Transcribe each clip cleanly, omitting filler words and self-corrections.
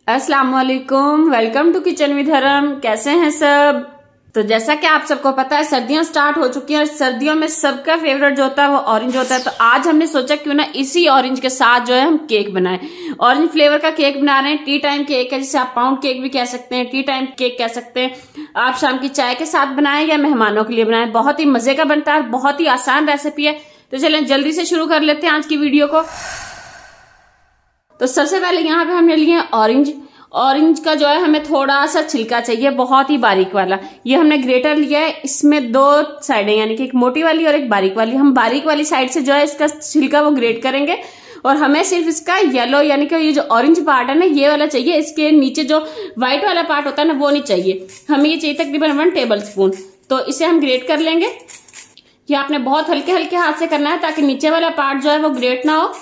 अस्सलाम वालेकुम, welcome to kitchen with हरम। कैसे हैं सब? तो जैसा कि आप सबको पता है सर्दियां स्टार्ट हो चुकी हैं और सर्दियों में सबका फेवरेट जो होता है वो ऑरेंज होता है। तो आज हमने सोचा क्यों ना इसी ऑरेंज के साथ जो है हम केक बनाएं। ऑरेंज फ्लेवर का केक बना रहे हैं। टी टाइम केक है, जिसे आप पाउंड केक भी कह सकते हैं, टी टाइम केक कह सकते हैं। आप शाम की चाय के साथ बनाएं या मेहमानों के लिए बनाएं, बहुत ही मजे का बनता है, बहुत ही आसान रेसिपी है। तो चलें जल्दी से शुरू कर लेते हैं आज की वीडियो को। तो सबसे पहले यहाँ पे हमने लिए ऑरेंज। ऑरेंज का जो है हमें थोड़ा सा छिलका चाहिए, बहुत ही बारीक वाला। ये हमने ग्रेटर लिया है, इसमें दो साइडें यानी कि एक मोटी वाली और एक बारीक वाली। हम बारीक वाली साइड से जो है इसका छिलका वो ग्रेट करेंगे और हमें सिर्फ इसका येलो यानी कि ये जो ऑरेंज पार्ट है ना ये वाला चाहिए। इसके नीचे जो व्हाइट वाला पार्ट होता है ना वो नहीं चाहिए, हमें ये चाहिए तकरीबन 1 टेबल स्पून। तो इसे हम ग्रेट कर लेंगे। ये आपने बहुत हल्के हल्के हाथ से करना है ताकि नीचे वाला पार्ट जो है वो ग्रेट ना हो।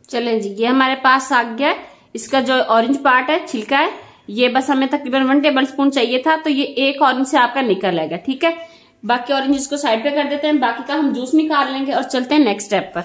चलें जी, ये हमारे पास आ गया है। इसका जो ऑरेंज पार्ट है, छिलका है, ये बस हमें तकरीबन 1 टेबल स्पून चाहिए था। तो ये एक ऑरेंज से आपका निकल आएगा, ठीक है। बाकी ऑरेंज इसको साइड पे कर देते हैं, बाकी का हम जूस निकाल लेंगे और चलते हैं नेक्स्ट स्टेप पर।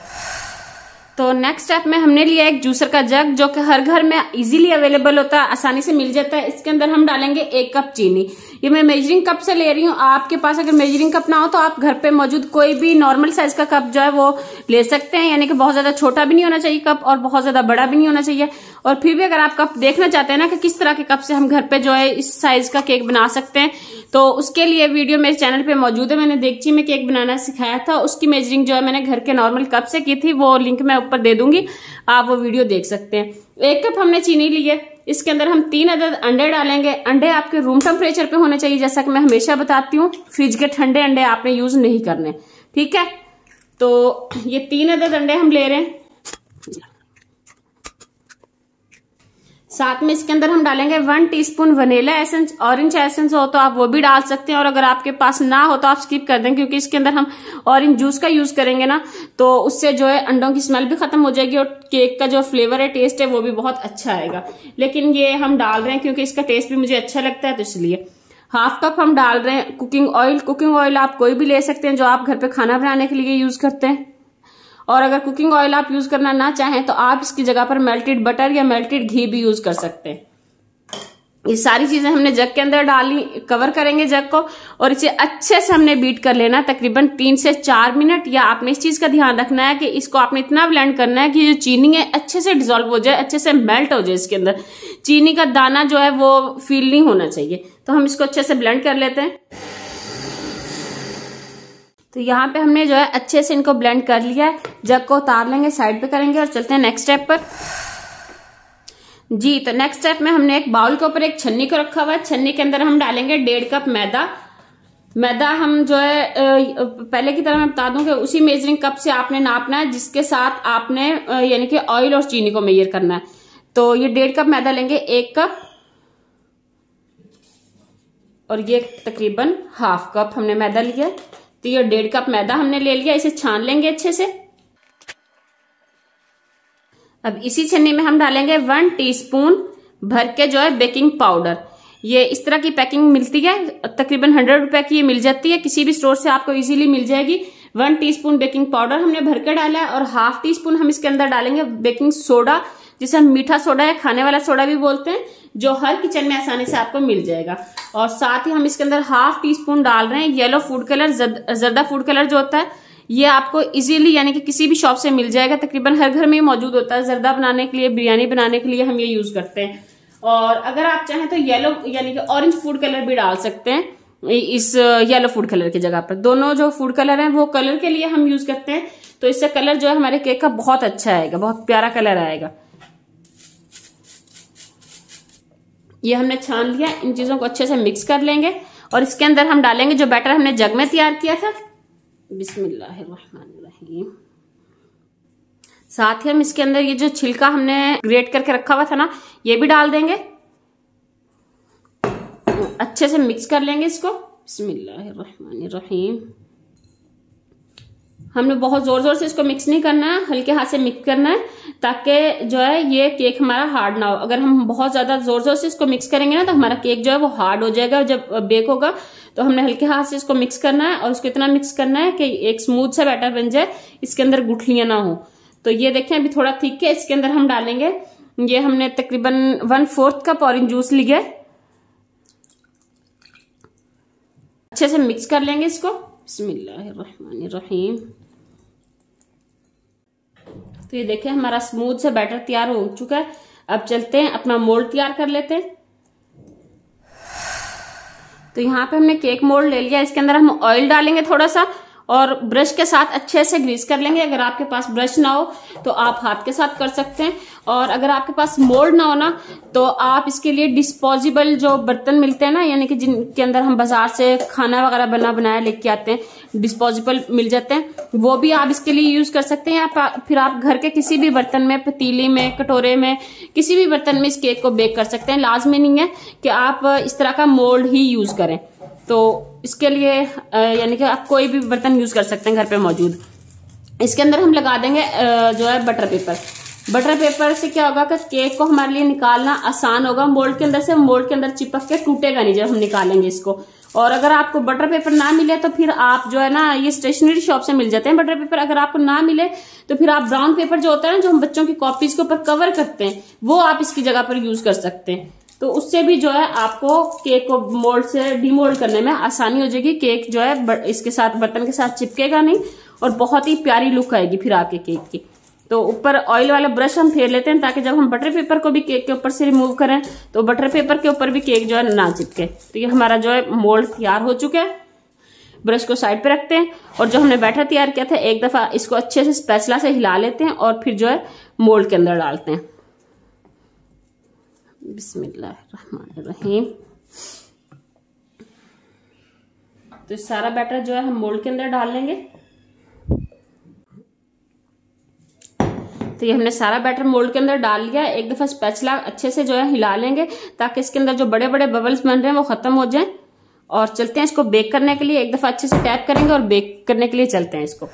तो नेक्स्ट स्टेप में हमने लिया एक जूसर का जग, जो कि हर घर में इजीली अवेलेबल होता है, आसानी से मिल जाता है। इसके अंदर हम डालेंगे 1 कप चीनी। ये मैं मेजरिंग कप से ले रही हूँ। आपके पास अगर मेजरिंग कप ना हो तो आप घर पे मौजूद कोई भी नॉर्मल साइज का कप जो है वो ले सकते हैं, यानी कि बहुत ज्यादा छोटा भी नहीं होना चाहिए कप और बहुत ज्यादा बड़ा भी नहीं होना चाहिए। और फिर भी अगर आप कप देखना चाहते हैं ना कि किस तरह के कप से हम घर पे जो है इस साइज का केक बना सकते हैं, तो उसके लिए वीडियो मेरे चैनल पे मौजूद है। मैंने देगची में केक बनाना सिखाया था, उसकी मेजरिंग जो है मैंने घर के नॉर्मल कप से की थी, वो लिंक मैं ऊपर दे दूंगी, आप वो वीडियो देख सकते हैं। 1 कप हमने चीनी ली है। इसके अंदर हम 3 अदद अंडे डालेंगे। अंडे आपके रूम टेम्परेचर पे होने चाहिए, जैसा कि मैं हमेशा बताती हूँ। फ्रिज के ठंडे अंडे आपने यूज नहीं करने, ठीक है। तो ये 3 अदद अंडे हम ले रहे हैं। साथ में इसके अंदर हम डालेंगे 1 teaspoon vanilla essence. Orange essence हो तो आप वो भी डाल सकते हैं, और अगर आपके पास ना हो तो आप स्किप कर दें, क्योंकि इसके अंदर हम ऑरेंज जूस का यूज करेंगे ना, तो उससे जो है अंडों की स्मेल भी खत्म हो जाएगी और केक का जो फ्लेवर है, टेस्ट है, वो भी बहुत अच्छा आएगा। लेकिन ये हम डाल रहे हैं क्योंकि इसका टेस्ट भी मुझे अच्छा लगता है, तो इसलिए। 1/2 कप हम डाल रहे हैं कुकिंग ऑयल। कुकिंग ऑयल आप कोई भी ले सकते हैं जो आप घर पे खाना बनाने के लिए यूज करते हैं। और अगर कुकिंग ऑयल आप यूज करना ना चाहें तो आप इसकी जगह पर मेल्टेड बटर या मेल्टेड घी भी यूज कर सकते हैं। ये सारी चीजें हमने जग के अंदर डाली, कवर करेंगे जग को, और इसे अच्छे से हमने बीट कर लेना तकरीबन 3 से 4 मिनट। या आपने इस चीज का ध्यान रखना है कि इसको आपने इतना ब्लेंड करना है कि जो चीनी है अच्छे से डिसॉल्व हो जाए, अच्छे से मेल्ट हो जाए। इसके अंदर चीनी का दाना जो है वो फील नहीं होना चाहिए। तो हम इसको अच्छे से ब्लेंड कर लेते हैं। तो यहाँ पे हमने जो है अच्छे से इनको ब्लेंड कर लिया है। जग को उतार लेंगे, साइड पे करेंगे और चलते हैं नेक्स्ट स्टेप पर जी। तो नेक्स्ट स्टेप में हमने एक बाउल के ऊपर एक छन्नी को रखा हुआ है। छन्नी के अंदर हम डालेंगे 1.5 कप मैदा। मैदा हम जो है पहले की तरह मैं बता दूं कि उसी मेजरिंग कप से आपने नापना है जिसके साथ आपने यानी कि ऑयल और चीनी को मेजर करना है। तो ये 1.5 कप मैदा लेंगे, 1 कप, और ये तकरीबन 1/2 कप हमने मैदा लिया। तो ये 1.5 कप मैदा हमने ले लिया। इसे छान लेंगे अच्छे से। अब इसी छन्नी में हम डालेंगे 1 टीस्पून भर के जो है बेकिंग पाउडर। ये इस तरह की पैकिंग मिलती है, तकरीबन 100 रुपए की ये मिल जाती है, किसी भी स्टोर से आपको इजीली मिल जाएगी। 1 टीस्पून बेकिंग पाउडर हमने भर के डाला है, और 1/2 टीस्पून हम इसके अंदर डालेंगे बेकिंग सोडा, जिसे हम मीठा सोडा या खाने वाला सोडा भी बोलते हैं, जो हर किचन में आसानी से आपको मिल जाएगा। और साथ ही हम इसके अंदर 1/2 टीस्पून डाल रहे हैं येलो फूड कलर, जर्दा फूड कलर जो होता है। ये आपको इजीली यानी कि किसी भी शॉप से मिल जाएगा, तकरीबन हर घर में मौजूद होता है। जर्दा बनाने के लिए, बिरयानी बनाने के लिए हम ये यूज करते हैं। और अगर आप चाहें तो येलो यानी कि ऑरेंज फूड कलर भी डाल सकते हैं इस येलो फूड कलर की जगह पर। दोनों जो फूड कलर हैं वो कलर के लिए हम यूज करते हैं, तो इससे कलर जो है हमारे केक का बहुत अच्छा आएगा, बहुत प्यारा कलर आएगा। ये हमने छान लिया। इन चीजों को अच्छे से मिक्स कर लेंगे और इसके अंदर हम डालेंगे जो बैटर हमने जग में तैयार किया था। बिस्मिल्लाहिर्रहमानिर्रहीम। साथ ही हम इसके अंदर ये जो छिलका हमने ग्रेट करके रखा हुआ था ना, ये भी डाल देंगे। अच्छे से मिक्स कर लेंगे इसको। बिस्मिल्लाहिर्रहमानिर्रहीम। हमने बहुत जोर जोर से इसको मिक्स नहीं करना है, हल्के हाथ से मिक्स करना है, ताकि जो है ये केक हमारा हार्ड ना हो। अगर हम बहुत ज्यादा जोर जोर से इसको मिक्स करेंगे ना तो हमारा केक जो है वो हार्ड हो जाएगा जब बेक होगा। तो हमने हल्के हाथ से इसको मिक्स करना है, और इसको इतना मिक्स करना है कि एक स्मूथ सा बैटर बन जाए, इसके अंदर गुठलियां ना हो। तो ये देखें अभी थोड़ा थिक है। इसके अंदर हम डालेंगे ये हमने तकरीबन 1/4 कप ऑरेंज जूस लिया है। अच्छे से मिक्स कर लेंगे इसको। बिस्मिल्लाहिर्रहमानिर्रहीम। तो ये देखिए हमारा स्मूथ से बैटर तैयार हो चुका है। अब चलते हैं अपना मोल्ड तैयार कर लेते हैं। तो यहाँ पे हमने केक मोल्ड ले लिया। इसके अंदर हम ऑयल डालेंगे थोड़ा सा और ब्रश के साथ अच्छे से ग्रीस कर लेंगे। अगर आपके पास ब्रश ना हो तो आप हाथ के साथ कर सकते हैं, और अगर आपके पास मोल्ड ना हो ना तो आप इसके लिए डिस्पोजेबल जो बर्तन मिलते हैं ना, यानी कि जिनके अंदर हम बाजार से खाना वगैरह बनाया लेके आते हैं, डिस्पोजेबल मिल जाते हैं, वो भी आप इसके लिए यूज कर सकते हैं। या फिर आप घर के किसी भी बर्तन में, पतीली में, कटोरे में, किसी भी बर्तन में इस केक को बेक कर सकते हैं। लाजमी नहीं है कि आप इस तरह का मोल्ड ही यूज करें। तो इसके लिए यानी कि आप कोई भी बर्तन यूज कर सकते हैं घर पे मौजूद। इसके अंदर हम लगा देंगे जो है बटर पेपर। बटर पेपर से क्या होगा कि केक को हमारे लिए निकालना आसान होगा। मोल्ड के अंदर से मोल्ड के अंदर चिपक के टूटेगा नहीं जब हम निकालेंगे इसको। और अगर आपको बटर पेपर ना मिले तो फिर आप जो है ना, ये स्टेशनरी शॉप से मिल जाते हैं बटर पेपर। अगर आपको ना मिले तो फिर आप ब्राउन पेपर जो होता है ना, जो हम बच्चों की कॉपीज के ऊपर कवर करते हैं, वो आप इसकी जगह पर यूज कर सकते हैं। तो उससे भी जो है आपको केक को मोल्ड से डीमोल्ड करने में आसानी हो जाएगी। केक जो है इसके साथ, बर्तन के साथ चिपकेगा नहीं और बहुत ही प्यारी लुक आएगी फिर आपके केक की। तो ऊपर ऑयल वाला ब्रश हम फेर लेते हैं ताकि जब हम बटर पेपर को भी केक के ऊपर से रिमूव करें तो बटर पेपर के ऊपर भी केक जो है ना चिपके। तो ये हमारा जो है मोल्ड तैयार हो चुका है। ब्रश को साइड पे रखते हैं और जो हमने बैटर तैयार किया था एक दफा इसको अच्छे से स्पैचुला से हिला लेते हैं और फिर जो है मोल्ड के अंदर डालते हैं। बिस्मिल्लाहिर्रहमानिर्रहीम। तो सारा बैटर जो है हम मोल्ड के अंदर डाल लेंगे। तो ये हमने सारा बैटर मोल्ड के अंदर डाल लिया। एक दफा स्पैचुला अच्छे से जो है हिला लेंगे ताकि इसके अंदर जो बड़े बड़े बबल्स बन रहे हैं वो खत्म हो जाएं। और चलते हैं इसको बेक करने के लिए। एक दफा अच्छे से टैप करेंगे और बेक करने के लिए चलते हैं इसको।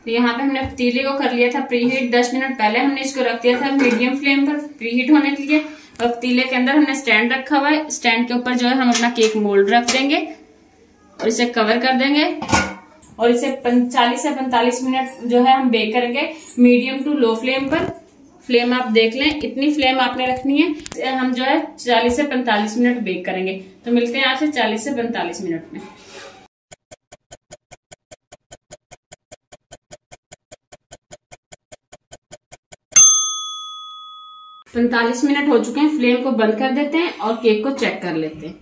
तो यहाँ पे हमने पतीले को कर लिया था प्रीहीट। 10 मिनट पहले हमने इसको रख दिया था मीडियम फ्लेम पर प्रीहीट होने के लिए। और पतीले के अंदर हमने स्टैंड रखा हुआ है। स्टैंड के ऊपर जो है हम अपना केक मोल्ड रख देंगे और इसे कवर कर देंगे और इसे 40 से 45 मिनट जो है हम बेक करेंगे मीडियम टू लो फ्लेम पर। फ्लेम आप देख लें, इतनी फ्लेम आपने रखनी है। हम जो है 40 से 45 मिनट बेक करेंगे। तो मिलते हैं आपसे 40 से 45 मिनट में। 45 मिनट हो चुके हैं। फ्लेम को बंद कर देते हैं और केक को चेक कर लेते हैं।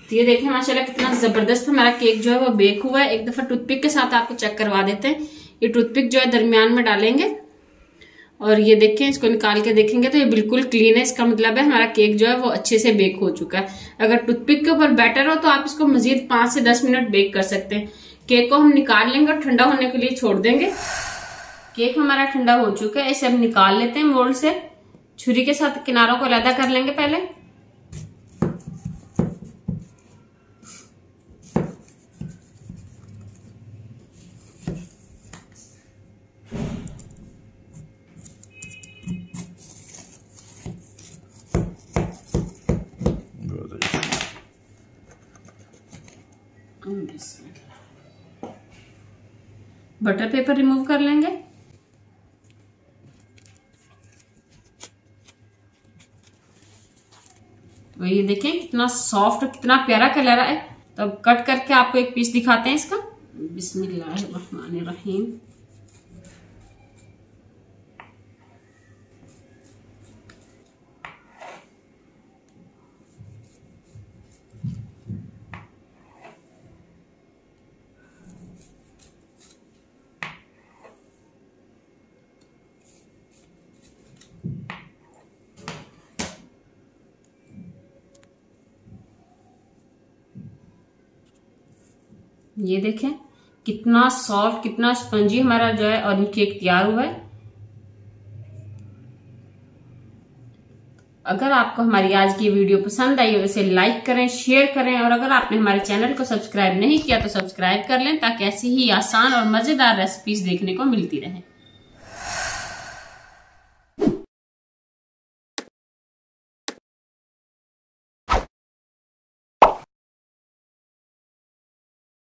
तो ये देखें माशाल्लाह कितना जबरदस्त हमारा केक जो है वो बेक हुआ है। एक दफा टूथपिक के साथ आपको चेक करवा देते हैं। ये टूथपिक जो है दरमियान में डालेंगे और ये देखें, इसको निकाल के देखेंगे तो ये बिल्कुल क्लीन है। इसका मतलब है हमारा केक जो है वो अच्छे से बेक हो चुका है। अगर टूथपिक के ऊपर बैटर हो तो आप इसको मजीद 5 से 10 मिनट बेक कर सकते हैं। केक को हम निकाल लेंगे और ठंडा होने के लिए छोड़ देंगे। केक हमारा ठंडा हो चुका है। इसे हम निकाल लेते हैं मोल्ड से। छुरी के साथ किनारों को अलग कर लेंगे पहले। बटर पेपर रिमूव कर लेंगे। तो ये देखें कितना सॉफ्ट, कितना प्यारा कलर है। तो अब कट करके आपको एक पीस दिखाते हैं इसका। बिस्मिल्लाहिर्रहमानिर्रहीम। ये देखें कितना सॉफ्ट, कितना स्पंजी हमारा जो है ऑरेंज केक तैयार हुआ है। अगर आपको हमारी आज की वीडियो पसंद आई हो इसे लाइक करें, शेयर करें और अगर आपने हमारे चैनल को सब्सक्राइब नहीं किया तो सब्सक्राइब कर लें ताकि ऐसी ही आसान और मजेदार रेसिपीज देखने को मिलती रहें।